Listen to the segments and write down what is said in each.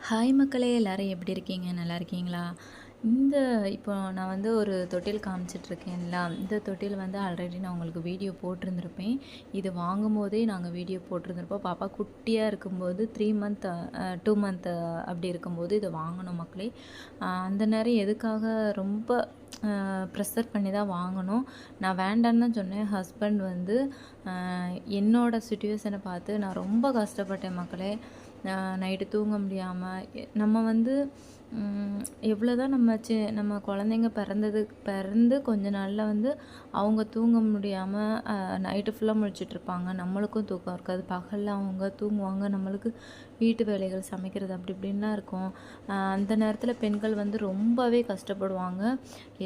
Hi மக்களே! எல்லாரும் எப்படி இருக்கீங்க? நல்லா இருக்கீங்களா? இந்த இப்போ நான் வந்து ஒரு தொட்டில் காமிச்சிட்ருக்கேன்ல, இந்த தொட்டில் வந்து ஆல்ரெடி நான் உங்களுக்கு வீடியோ போட்டிருந்திருப்பேன். இது வாங்கும்போதே நாங்கள் வீடியோ போட்டிருந்திருப்போம். பாப்பா குட்டியாக இருக்கும்போது 3 மந்த் 2 மந்த் அப்படி இருக்கும்போது இதை வாங்கினோம் மக்களே. அந்த நேரம் எதுக்காக ரொம்ப ப்ரெஷர் பண்ணி தான் வாங்கினோம். நான் வேண்டான்னு தான் சொன்னேன். ஹஸ்பண்ட் வந்து என்னோட சிச்சுவேஷனை பார்த்து நான் ரொம்ப கஷ்டப்பட்டேன் மக்களே. நைட்டு தூங்க முடியாமல் நம்ம வந்து எவ்வளோ தான் நம்ம குழந்தைங்க பிறந்து கொஞ்ச நாளில் வந்து அவங்க தூங்க முடியாமல் நைட்டு ஃபுல்லாக முழிச்சிட்ருப்பாங்க. நம்மளுக்கும் தூக்கம் இருக்காது. பகலில் அவங்க தூங்குவாங்க. நம்மளுக்கு வீட்டு வேலைகள் சமைக்கிறது அப்படி இப்படின்லாம் இருக்கும். அந்த நேரத்தில் பெண்கள் வந்து ரொம்பவே கஷ்டப்படுவாங்க.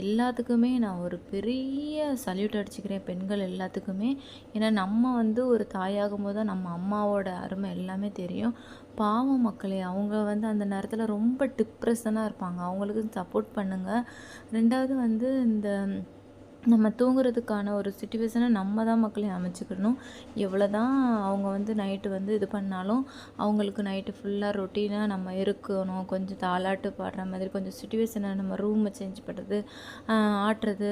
எல்லாத்துக்குமே நான் ஒரு பெரிய சல்யூட் அடிச்சுக்கிறேன் பெண்கள் எல்லாத்துக்குமே. ஏன்னா நம்ம வந்து ஒரு தாயாகும் போது தான் நம்ம அம்மாவோட அருமை எல்லாமே தெரியும். பாவம் மக்களே, அவங்க வந்து அந்த நேரத்தில் ரொம்ப டிப்ரெஷனாக இருப்பாங்க. அவங்களுக்கு சப்போர்ட் பண்ணுங்கள். 2வது வந்து இந்த நம்ம தூங்குறதுக்கான ஒரு சிச்சுவேஷனை நம்ம தான் மக்களே அமைச்சுக்கணும். எவ்வளோ தான் அவங்க வந்து நைட்டு வந்து இது பண்ணாலும் அவங்களுக்கு நைட்டு ஃபுல்லாக ரொட்டீனாக நம்ம இருக்கணும். கொஞ்சம் தாலாட்டு பாடுற மாதிரி கொஞ்சம் சிச்சுவேஷனை நம்ம ரூமை சேஞ்ச் பண்ணுறது, ஆட்டுறது,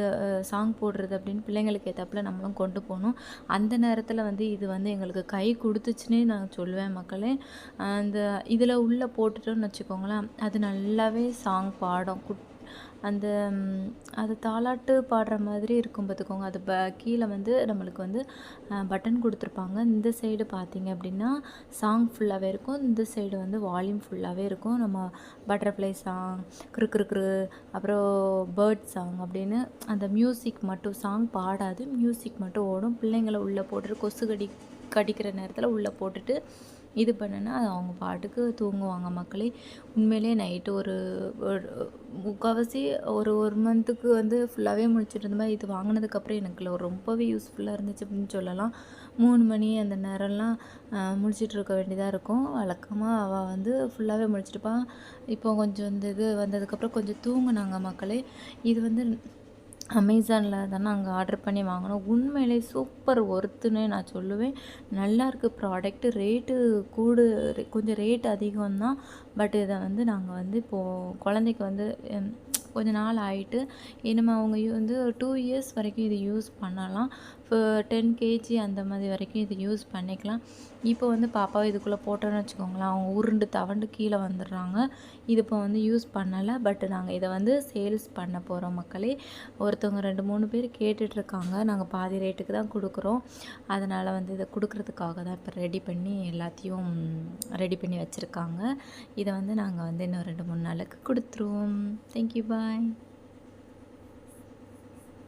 சாங் போடுறது அப்படின்னு பிள்ளைங்களுக்கு ஏற்றாப்புல நம்மளும் கொண்டு போகணும். அந்த நேரத்தில் வந்து இது வந்து எங்களுக்கு கை கொடுத்துச்சுன்னே நான் சொல்லுவேன் மக்களே. அந்த இதில் உள்ளே போட்டுட்டோன்னு வச்சுக்கோங்களேன், அது நல்லாவே சாங் பாடும். அந்த அது தாலாட்டு பாடுற மாதிரி இருக்கும் பார்த்துக்கோங்க. அது கீழே வந்து நம்மளுக்கு வந்து பட்டன் கொடுத்துருப்பாங்க. இந்த சைடு பார்த்தீங்க அப்படின்னா சாங் ஃபுல்லாகவே இருக்கும். இந்த சைடு வந்து வால்யூம் ஃபுல்லாகவே இருக்கும். நம்ம பட்டர்ஃப்ளை சாங், கிறு கிறு கிறு, அப்புறம் பேர்ட் சாங் அப்படின்னு அந்த மியூசிக் மட்டும், சாங் பாடாது, மியூசிக் மட்டும் ஓடும். பிள்ளைங்களை உள்ளே போட்டுட்டு கடிக்கிற நேரத்தில் உள்ளே போட்டுட்டு இது பண்ணுன்னா அது அவங்க பாட்டுக்கு தூங்குவாங்க மக்களே. உண்மையிலே நைட்டு ஒரு முக்கால்வாசி ஒரு மந்த்துக்கு வந்து ஃபுல்லாகவே முழிச்சிட்டு இருந்த மாதிரி இது வாங்கினதுக்கப்புறம் எனக்கு ரொம்பவே யூஸ்ஃபுல்லாக இருந்துச்சு அப்படின்னு சொல்லலாம். 3 மணி அந்த நேரம்லாம் முழிச்சிட்டு இருக்க வேண்டியதாக இருக்கும். வழக்கமாக அவள் வந்து ஃபுல்லாகவே முழிச்சிட்டுப்பான். இப்போ கொஞ்சம் இந்த இது வந்ததுக்கப்புறம் கொஞ்சம் தூங்குனாங்க மக்களே. இது வந்து அமேசானில் தான் நாங்கள் ஆர்டர் பண்ணி வாங்கினோம். உண்மையிலே சூப்பர் ஒர்த்துன்னே நான் சொல்லுவேன். நல்லாயிருக்கு ப்ராடக்ட்டு. ரேட்டு கொஞ்சம் ரேட் அதிகம் தான். பட் இதை வந்து நாங்கள் வந்து இப்போது குழந்தைக்கு வந்து கொஞ்ச நாள் ஆகிட்டு இனிமேல் அவங்க வந்து 2 இயர்ஸ் வரைக்கும் இது யூஸ் பண்ணலாம். இப்போ 10 கேஜி அந்த மாதிரி வரைக்கும் இது யூஸ் பண்ணிக்கலாம். இப்போ வந்து பாப்பாவை இதுக்குள்ளே போட்டோன்னு வச்சுக்கோங்களேன், அவங்க உருண்டு தவண்டு கீழே வந்துடுறாங்க. இது இப்போ வந்து யூஸ் பண்ணலை. பட் நாங்கள் இதை வந்து சேல்ஸ் பண்ண போகிறோம் மக்களே. ஒருத்தவங்க 2-3 பேர் கேட்டுட்ருக்காங்க. நாங்கள் பாதி ரேட்டுக்கு தான் கொடுக்குறோம். அதனால் வந்து இதை கொடுக்குறதுக்காக தான் இப்போ எல்லாத்தையும் ரெடி பண்ணி வச்சுருக்காங்க. இதை வந்து நாங்கள் வந்து இன்னும் 2-3 நாளுக்கு கொடுத்துருவோம். தேங்க்யூ, பாய்.